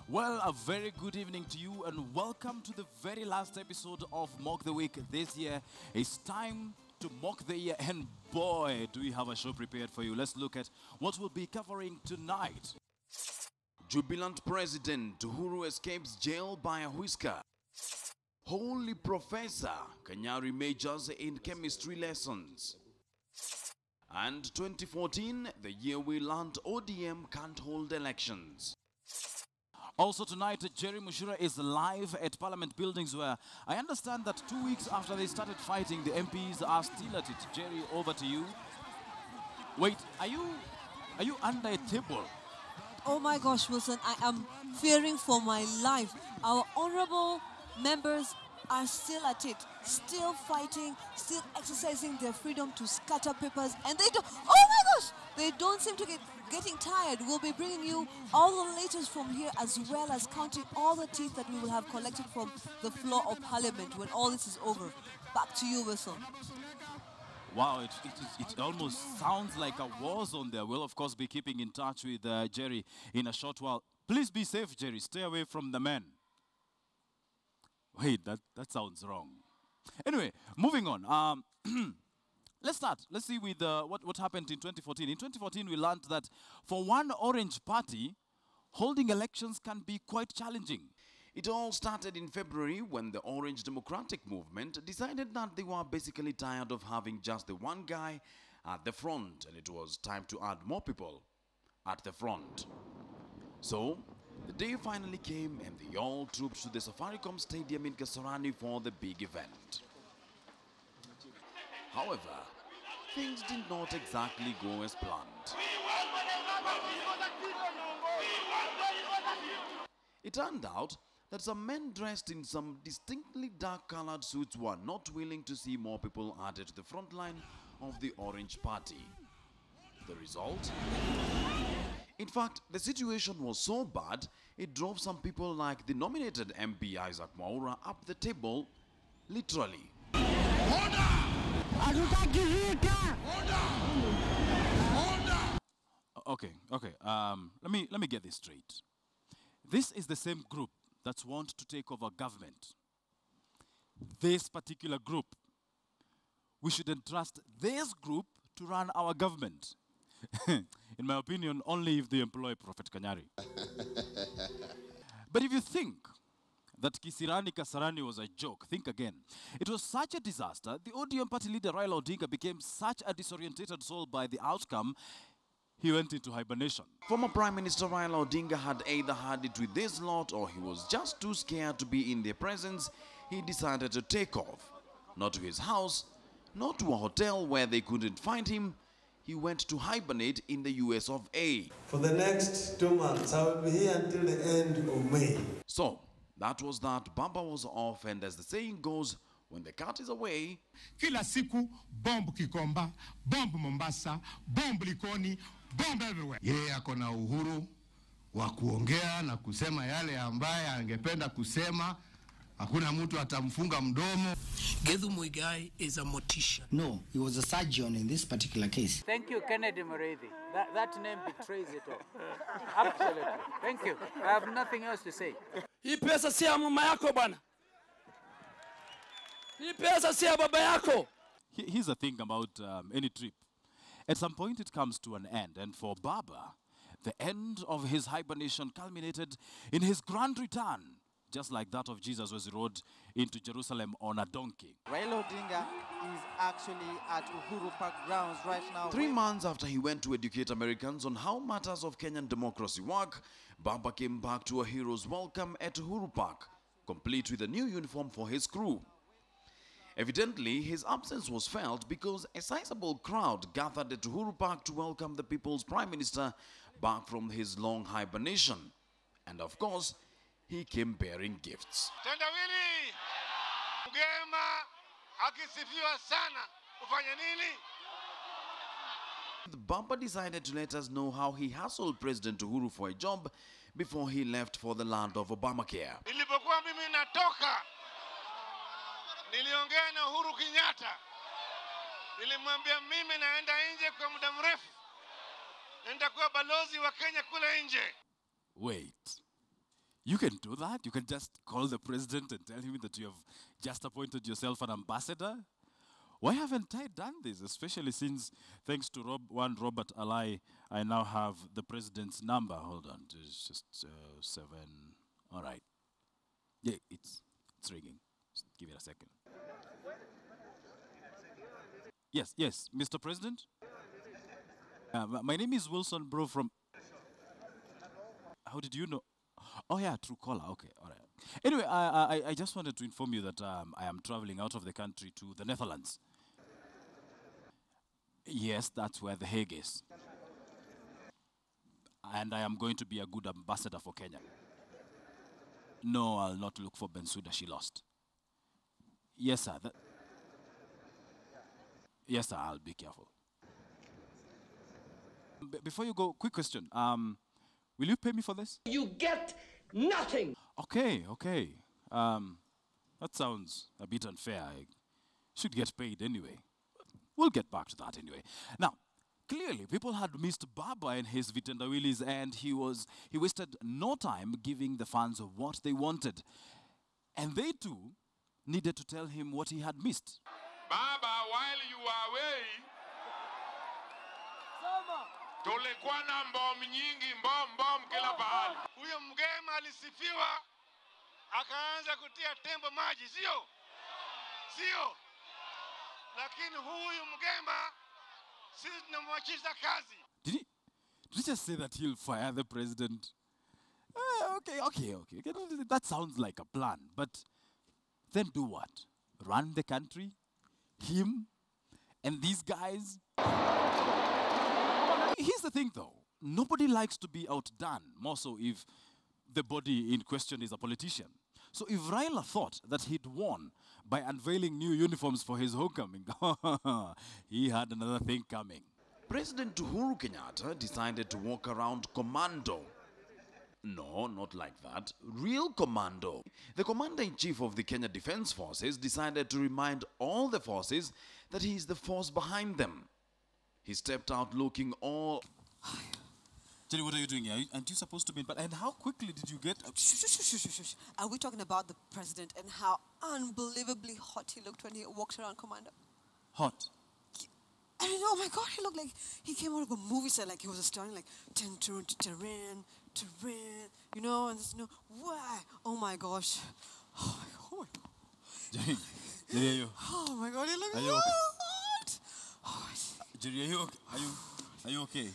Well, a very good evening to you and welcome to the very last episode of Mock the Week this year. It's time to mock the year and boy, do we have a show prepared for you. Let's look at what we'll be covering tonight. Jubilant President Uhuru escapes jail by a whisker. Holy Professor Kanyari majors in chemistry lessons. And 2014, the year we learned ODM can't hold elections. Also tonight, Jerry Mushura is live at Parliament buildings where I understand that 2 weeks after they started fighting, the MPs are still at it. Jerry, over to you. Wait, are you under a table? Oh my gosh, Wilson, I am fearing for my life. Our honorable members are still at it, still fighting, still exercising their freedom to scatter papers, and they don't, oh my gosh, they don't seem to getting tired. We'll be bringing you all the latest from here, as well as counting all the teeth that we will have collected from the floor of Parliament when all this is over. Back to you, Wilson. Wow, it almost sounds like a war zone there. We'll, of course, be keeping in touch with Jerry in a short while. Please be safe, Jerry. Stay away from the men. Wait, that sounds wrong. Anyway, moving on. Let's start. Let's see with what happened in 2014. In 2014, we learned that for one orange party, holding elections can be quite challenging. It all started in February when the Orange Democratic Movement decided that they were basically tired of having just the one guy at the front, and it was time to add more people at the front. So, the day finally came and they all trooped to the Safaricom Stadium in Kasarani for the big event. However, things did not exactly go as planned. It turned out that some men dressed in some distinctly dark-colored suits were not willing to see more people added to the front line of the Orange Party. The result? In fact, the situation was so bad, it drove some people like the nominated MP Isaac Mwaura up the table, literally. Order! Okay. Let me get this straight. This is the same group that's want to take over government. This particular group, we should entrust this group to run our government. In my opinion, only if they employ Prophet Kanyari. But if you think that Kisirani Kasarani was a joke, think again. It was such a disaster, the ODM party leader Raila Odinga became such a disorientated soul by the outcome, he went into hibernation. Former Prime Minister Raila Odinga had either had it with this lot or he was just too scared to be in their presence. He decided to take off. Not to his house, not to a hotel where they couldn't find him. He went to hibernate in the US of A. For the next 2 months, I will be here until the end of May. So, that was that. Baba was off, and as the saying goes, when the cat is away, kila siku bomb Kikomba, bomb Mombasa, bomb Likoni, bomb everywhere. Yeye ako na uhuru wa kuongea na kusema yale ambaye angependa kusema. Hakuna mtu atamfunga mdomo. Gethu Muigai is a mortician. No, he was a surgeon in this particular case. Thank you, Kennedy Mureithi. That name betrays it all. Absolutely. Thank you. I have nothing else to say. Hii pesa si ya mama yako bwana. Hii pesa si ya baba yako. Here's the thing about any trip. At some point it comes to an end, and for Baba, the end of his hibernation culminated in his grand return, just like that of Jesus as he rode into Jerusalem on a donkey. Raila Odinga is actually at Uhuru Park grounds right now. 3 months after he went to educate Americans on how matters of Kenyan democracy work, Baba came back to a hero's welcome at Uhuru Park, complete with a new uniform for his crew. Evidently, his absence was felt because a sizable crowd gathered at Uhuru Park to welcome the people's Prime Minister back from his long hibernation. And of course, he came bearing gifts. Tendawili, Ugema, akisifiwa sana, ufanya nini? The Baba decided to let us know how he hassled President Uhuru for a job before he left for the land of Obamacare. Nilipokuwa mimi natoka, niliongea na Uhuru Kenyatta. Nilimwambia mimi naenda nje kwa muda mrefu. nitakuwa balozi wa Kenya kule nje. Wait. You can do that? You can just call the president and tell him that you have just appointed yourself an ambassador? Why haven't I done this? Especially since, thanks to Robert Alai, I now have the president's number. Hold on, it's just 7. All right. Yeah, it's ringing. Just give it a second. Yes, Mr. President? My name is Wilson Mburu from... How did you know? Oh yeah, true caller. Okay, all right. Anyway, I just wanted to inform you that I am traveling out of the country to the Netherlands. Yes, that's where The Hague is. And I am going to be a good ambassador for Kenya. No, I'll not look for Bensouda. She lost. Yes, sir. Yes, sir. I'll be careful. Before you go, quick question. Will you pay me for this? You get nothing. Okay. That sounds a bit unfair. I should get paid anyway. We'll get back to that anyway. Now, clearly, people had missed Baba and his Vitandawilis, and he wasted no time giving the fans what they wanted. And they too needed to tell him what he had missed. Baba, while you were away, tulikuwa na mbom nyingi, mbom kila pahali. Huyo mgema alisifiwa, akaanza kutia tembo maji, sio? Lakini huyu mgema sisi tunamwachisha kazi. Did he just say that he'll fire the president? Okay. That sounds like a plan. But then do what? Run the country? Him? And these guys? Here's the thing though. Nobody likes to be outdone, more so if the body in question is a politician. So if Raila thought that he'd won by unveiling new uniforms for his homecoming, he had another thing coming. President Uhuru Kenyatta decided to walk around commando. No, not like that. Real commando. The commander-in-chief of the Kenya Defense Forces decided to remind all the forces that he is the force behind them. He stepped out looking all... Jenny, what are you doing here? Aren't you supposed to be in bed? And how quickly did you get... Shush. Are we talking about the president and how unbelievably hot he looked when he walked around, Commander? Hot? I mean, oh my God, he looked like he came out of a movie set, like he was starting like terrain, you know, and this, why? Oh my gosh. Oh my God. Jenny, are you? Oh my God, he looked so hot. Oh, Jenny, are you okay? Are you okay?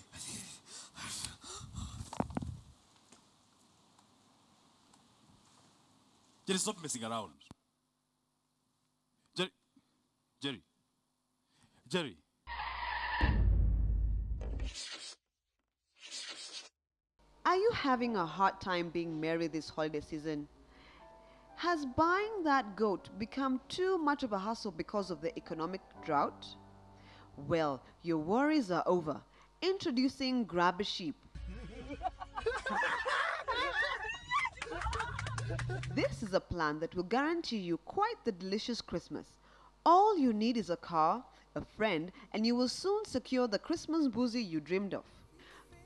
Jerry, stop messing around. Jerry. Are you having a hard time being merry this holiday season? Has buying that goat become too much of a hassle because of the economic drought? Well, your worries are over. Introducing Grab a Sheep. This is a plan that will guarantee you quite the delicious Christmas. All you need is a car, a friend, and you will soon secure the Christmas boozy you dreamed of.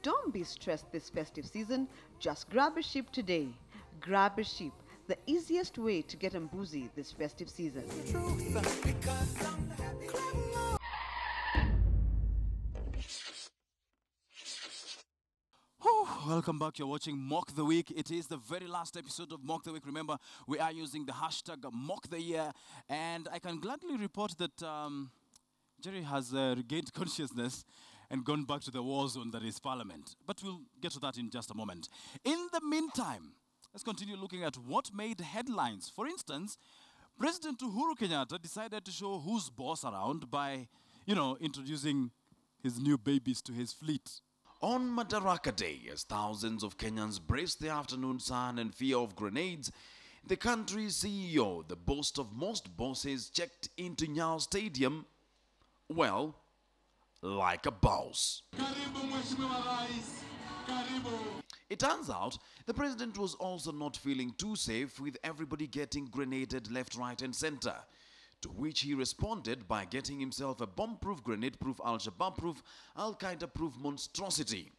Don't be stressed this festive season. Just grab a sheep today. Grab a Sheep, the easiest way to get boozy this festive season. Welcome back. You're watching Mock the Week. It is the very last episode of Mock the Week. Remember, we are using the hashtag Mock the Year. And I can gladly report that Jerry has regained consciousness and gone back to the war zone that is Parliament. But we'll get to that in just a moment. In the meantime, let's continue looking at what made headlines. For instance, President Uhuru Kenyatta decided to show who's boss around by, introducing his new babies to his fleet. On Madaraka Day, as thousands of Kenyans braced the afternoon sun and fear of grenades, the country's CEO, the boast of most bosses, checked into Nyayo Stadium, well, like a boss. It turns out the president was also not feeling too safe with everybody getting grenaded left, right and center. to which he responded by getting himself a bomb-proof, grenade-proof, Al-Shabaab-proof, Al-Qaeda-proof monstrosity.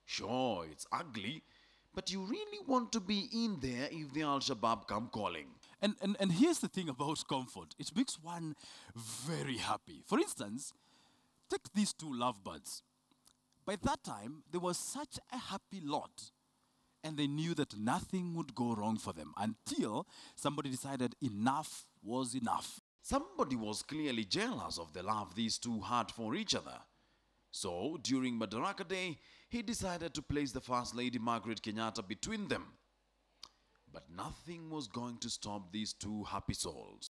Sure, it's ugly, but you really want to be in there if the Al-Shabaab come calling. And here's the thing about comfort. It makes one very happy. For instance, take these two lovebirds. By that time, they were such a happy lot, and they knew that nothing would go wrong for them until somebody decided enough was enough. Somebody was clearly jealous of the love these two had for each other. So, during Madaraka Day, he decided to place the First Lady Margaret Kenyatta between them. But nothing was going to stop these two happy souls.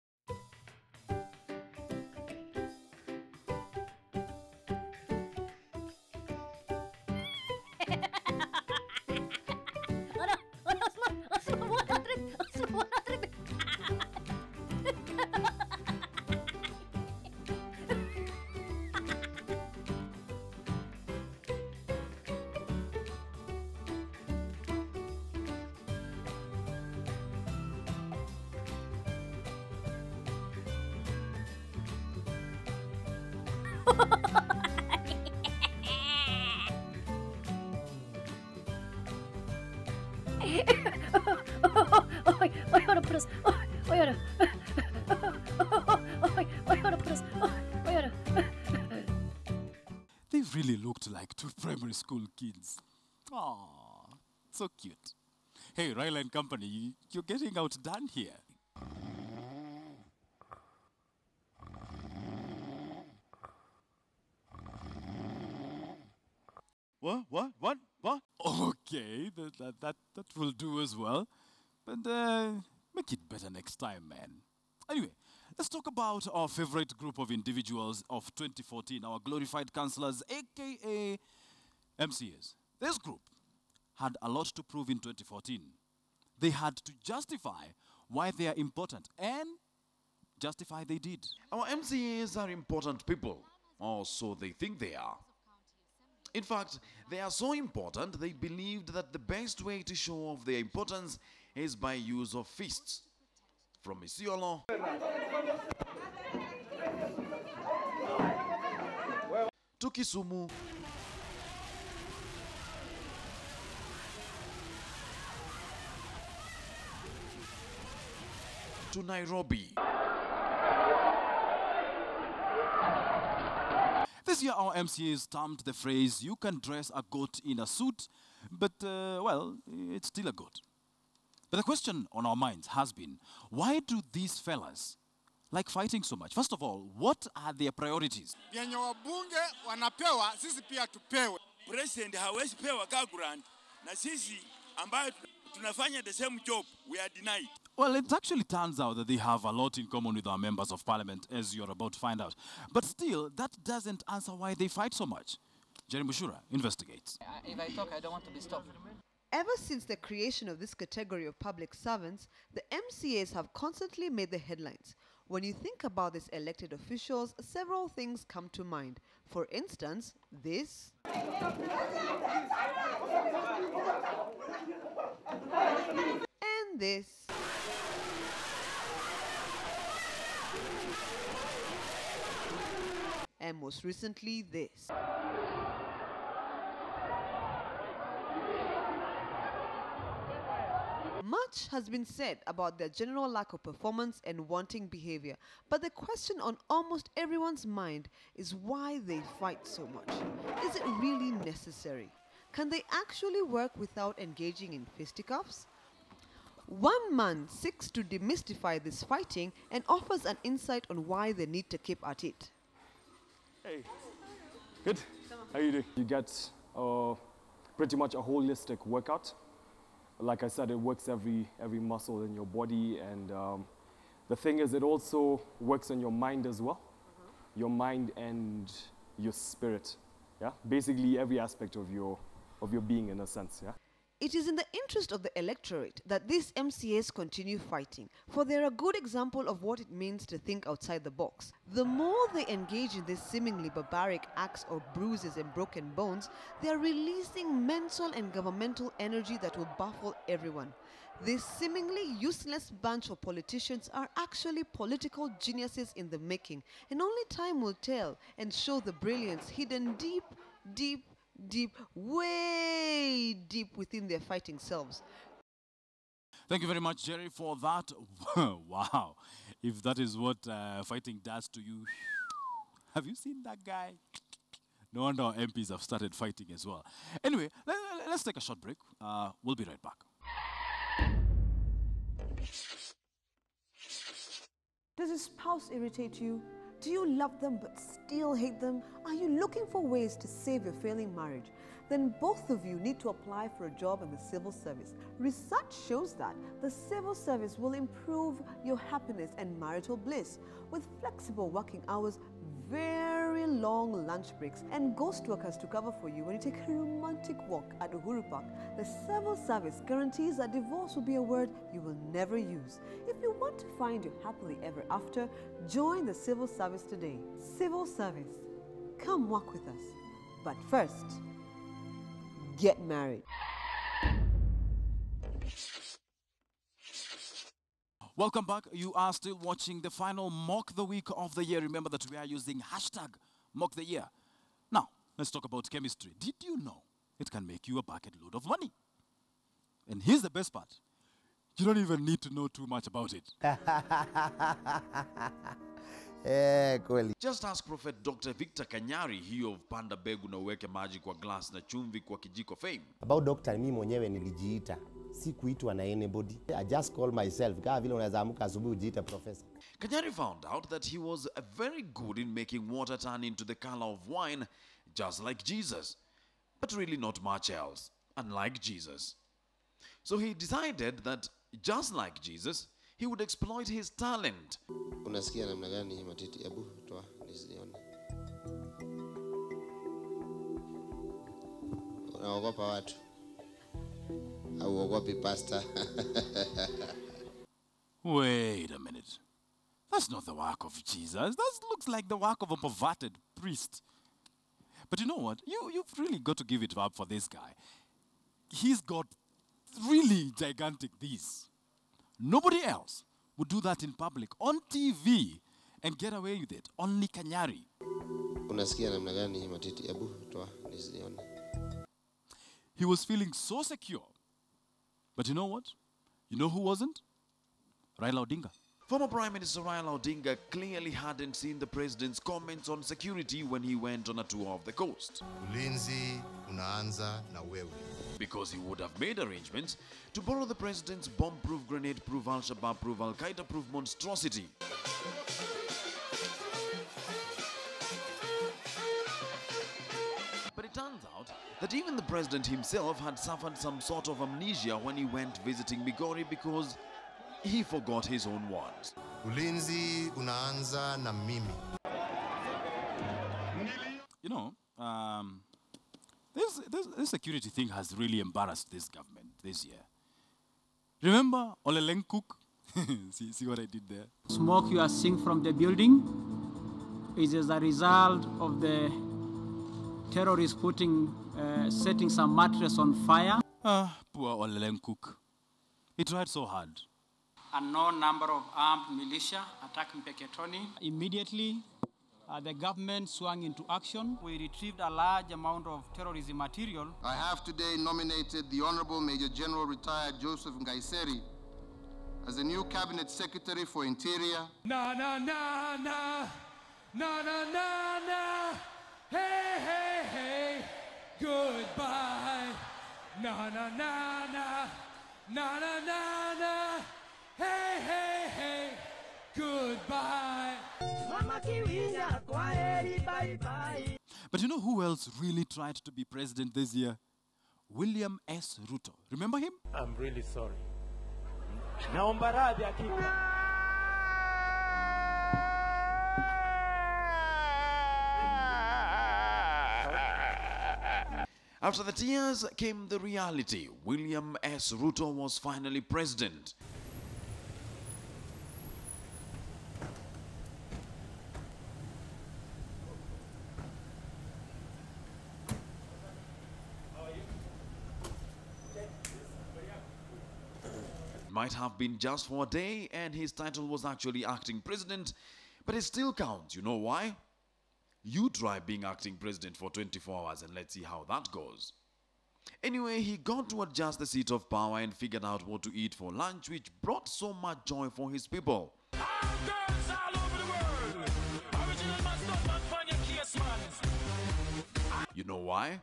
They really looked like two primary school kids. Aww, so cute. Hey, Raila and Company, you're getting outdone here. What? Okay, that will do as well. But make it better next time, man. Anyway, let's talk about our favorite group of individuals of 2014, our glorified councillors, aka MCAs. This group had a lot to prove in 2014. They had to justify why they are important, and justify they did. Our MCAs are important people, or so they think they are. In fact, they are so important, they believed that the best way to show off their importance is by use of fists. From Isiolo to Kisumu to Nairobi. This year, our MCAs termed the phrase, "You can dress a goat in a suit, but, well, it's still a goat." But the question on our minds has been, why do these fellas like fighting so much? First of all, what are their priorities? Yenye wabunge wanapewa, sisi pia tupewe. President hawezi pewa grant, na sisi ambayo tunafanya the same job, we are denied. Well, it actually turns out that they have a lot in common with our members of parliament, as you're about to find out. But still, that doesn't answer why they fight so much. Jerry Mushura investigates. If I talk, I don't want to be stopped. Ever since the creation of this category of public servants, the MCAs have constantly made the headlines. When you think about these elected officials, several things come to mind. For instance, this. And this. And most recently, this. Much has been said about their general lack of performance and wanting behavior, but the question on almost everyone's mind is why they fight so much. Is it really necessary? Can they actually work without engaging in fisticuffs? One man seeks to demystify this fighting and offers an insight on why they need to keep at it. Hey, good. How are you doing? You get pretty much a holistic workout. Like I said, it works every muscle in your body, and the thing is, it also works on your mind as well. Your mind and your spirit. Yeah, basically every aspect of your being, in a sense. Yeah. It is in the interest of the electorate that these MCAs continue fighting, for they're a good example of what it means to think outside the box. The more they engage in these seemingly barbaric acts of bruises and broken bones, they are releasing mental and governmental energy that will baffle everyone. This seemingly useless bunch of politicians are actually political geniuses in the making, and only time will tell and show the brilliance hidden deep, deep, deep, way deep within their fighting selves. Thank you very much, Jerry, for that. Wow. If that is what fighting does to you, have you seen that guy? No wonder our MPs have started fighting as well. Anyway, let's take a short break. We'll be right back. Does your spouse irritate you? Do you love them but still hate them? Are you looking for ways to save your failing marriage? Then both of you need to apply for a job in the civil service. Research shows that the civil service will improve your happiness and marital bliss with flexible working hours, very long lunch breaks, and ghost workers to cover for you when you take a romantic walk at Uhuru Park. The civil service guarantees that divorce will be a word you will never use. If you want to find your happily ever after, join the civil service today. Civil service. Come walk with us. But first, get married. Welcome back. You are still watching the final Mock the Week of the Year. Remember that we are using hashtag Mock the Year. Now, let's talk about chemistry. Did you know it can make you a bucket load of money? And here's the best part. You don't even need to know too much about it. Just ask Prophet Dr. Victor Kanyari, hiyo of panda begu na uweke maji kwa glass na chumvi kwa kijiko fame. About doctor, mimi mwenyewe nilijiita. Si kuitwa na anybody. I just call myself. Kama vile unaweza amka asubuhi ujiite professor. Kanyari found out that he was very good in making water turn into the color of wine, just like Jesus. But really not much else, unlike Jesus. So he decided that, just like Jesus, he would exploit his talent. Unasikia namna gani matiti? Hebu toa nizione. Unaogopa watu? Au uogopi pastor? Wait a minute. That's not the work of Jesus. That looks like the work of a perverted priest. But you know what? You've really got to give it up for this guy. He's got really gigantic these. Nobody else would do that in public, on TV, and get away with it. Only Kanyari. Unasikia namna gani matiti? Hebu toa nizione. He was feeling so secure. But you know what? You know who wasn't? Raila Odinga. Former Prime Minister Raila Odinga clearly hadn't seen the president's comments on security when he went on a tour of the coast. Ulinzi unaanza na wewe. Because he would have made arrangements to borrow the president's bomb-proof, grenade-proof, Al-Shabaab-proof, Al-Qaeda-proof monstrosity. But it turns out that even the president himself had suffered some sort of amnesia when he went visiting Migori because he forgot his own words. Ulinzi unaanza na mimi. You know, this security thing has really embarrassed this government this year. Remember Olelenkuk? see what I did there? Smoke you are seeing from the building is as a result of the terrorists setting some mattress on fire. Poor Olelenkuk. He tried so hard. A known number of armed militia attacking Peketoni. Immediately, the government swung into action. We retrieved a large amount of terrorism material. I have today nominated the Honorable Major General Retired Joseph Ngaiseri as the new Cabinet Secretary for Interior. Na na na na, na na na na, hey hey hey, goodbye. Na na na na, na na na na, hey hey hey, goodbye. But you know who else really tried to be president this year? William S. Ruto. Remember him? I'm really sorry. Naomba radhi hakika. After the tears came the reality. William S. Ruto was finally president. might have been just for a day and his title was actually acting president, but it still counts. You know why? You try being acting president for 24 hours and let's see how that goes. Anyway, he got to adjust the seat of power and figured out what to eat for lunch, which brought so much joy for his people. You know why?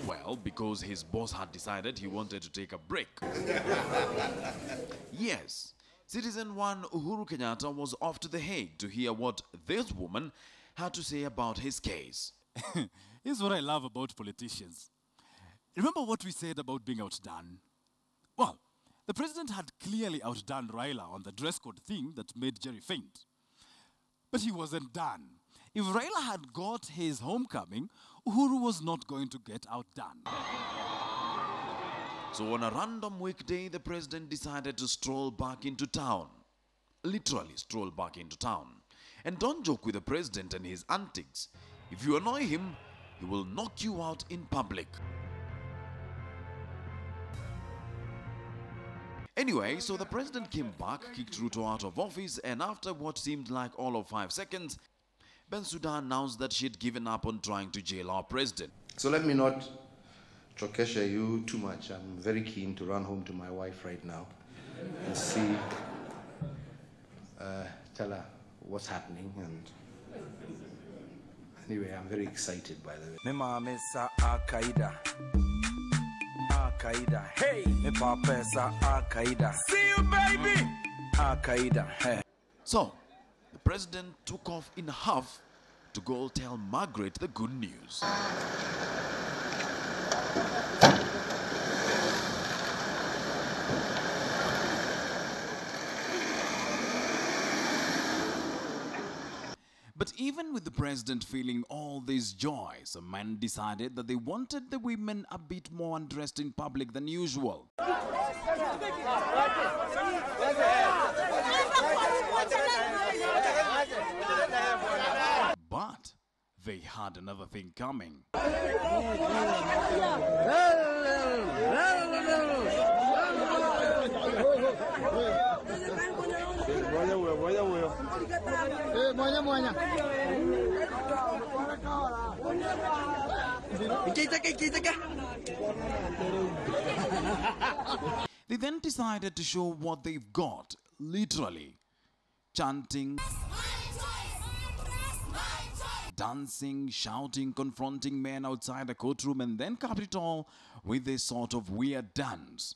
Well, because his boss had decided he wanted to take a break. Yes, Citizen 1 Uhuru Kenyatta was off to The Hague to hear what this woman had to say about his case. Here's what I love about politicians. Remember what we said about being outdone? Well, the president had clearly outdone Raila on the dress code thing that made Jerry faint. But he wasn't done. If Raila had got his homecoming, Uhuru was not going to get outdone. So on a random weekday, the president decided to stroll back into town. Literally stroll back into town. And don't joke with the president and his antics. If you annoy him, he will knock you out in public. Anyway, so the president came back, kicked Ruto out of office, and after what seemed like all of 5 seconds, Bensouda announced that she had given up on trying to jail our president. So let me not Trokesha you too much. I'm very keen to run home to my wife right now and see, tell her what's happening. And anyway, I'm very excited, by the way. Mema mesa Al-Qaeda. Al-Qaeda. Hey! Me papa sa Al-Qaeda. See you, baby! Al-Qaeda. Hey. So, the president took off in a huff to go tell Margaret the good news. But even with the president feeling all this joy, some men decided that they wanted the women a bit more undressed in public than usual. But they had another thing coming. They then decided to show what they've got, literally. Chanting, dancing, shouting, confronting men outside a courtroom, and then capped it all with a sort of weird dance.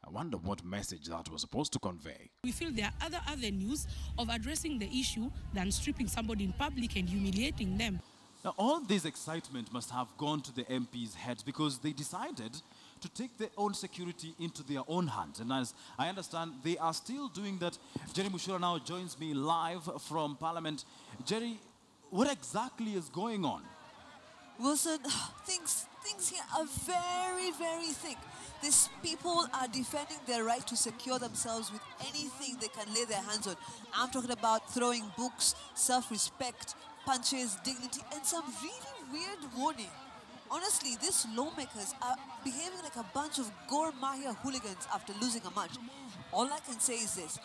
I wonder what message that was supposed to convey. We feel there are other avenues of addressing the issue than stripping somebody in public and humiliating them. Now, all this excitement must have gone to the MPs' heads because they decided to take their own security into their own hands. And as I understand, they are still doing that. Jerry Mushura now joins me live from Parliament. Jerry, what exactly is going on? Wilson, things here are very, very thick. These people are defending their right to secure themselves with anything they can lay their hands on. I'm talking about throwing books, self-respect, punches, dignity, and some really weird warning. Honestly, these lawmakers are behaving like a bunch of Gor Mahia hooligans after losing a match. All I can say is this: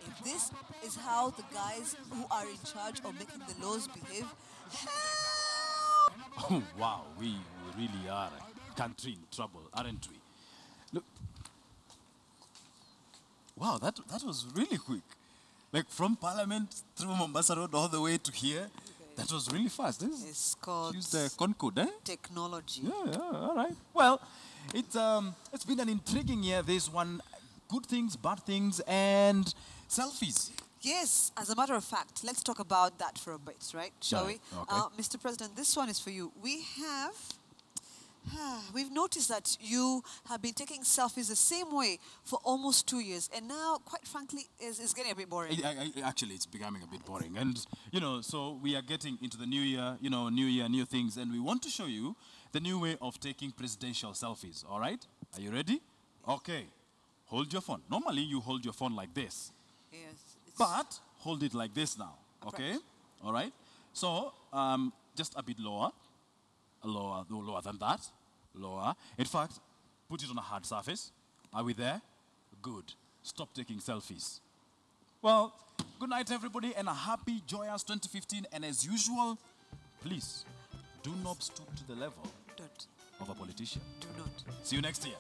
if this is how the guys who are in charge of making the laws behave, Oh, wow, we really are a country in trouble, aren't we? Look, wow, that was really quick. Like from Parliament through Mombasa Road all the way to here. That was really fast. It's called use the Concord, eh? technology. Yeah, all right. Well, it's been an intriguing year. This one, good things, bad things, and selfies. Yes, as a matter of fact, let's talk about that for a bit, right? Shall we? Okay. Mr. President, this one is for you. We've noticed that you have been taking selfies the same way for almost 2 years, and now, quite frankly, is getting a bit boring. Actually, it's becoming a bit boring. And, so we are getting into the new year, new year, new things, and we want to show you the new way of taking presidential selfies, all right? Are you ready? Okay. Hold your phone. Normally, you hold your phone like this. Yes. But hold it like this now, okay? All right? So, just a bit lower. Lower than that. Lower. In fact, Put it on a hard surface. Are we there? Good. Stop taking selfies. Well, good night, everybody, and a happy, joyous 2015. And as usual, please, do not stoop to the level of a politician. Do not. See you next year.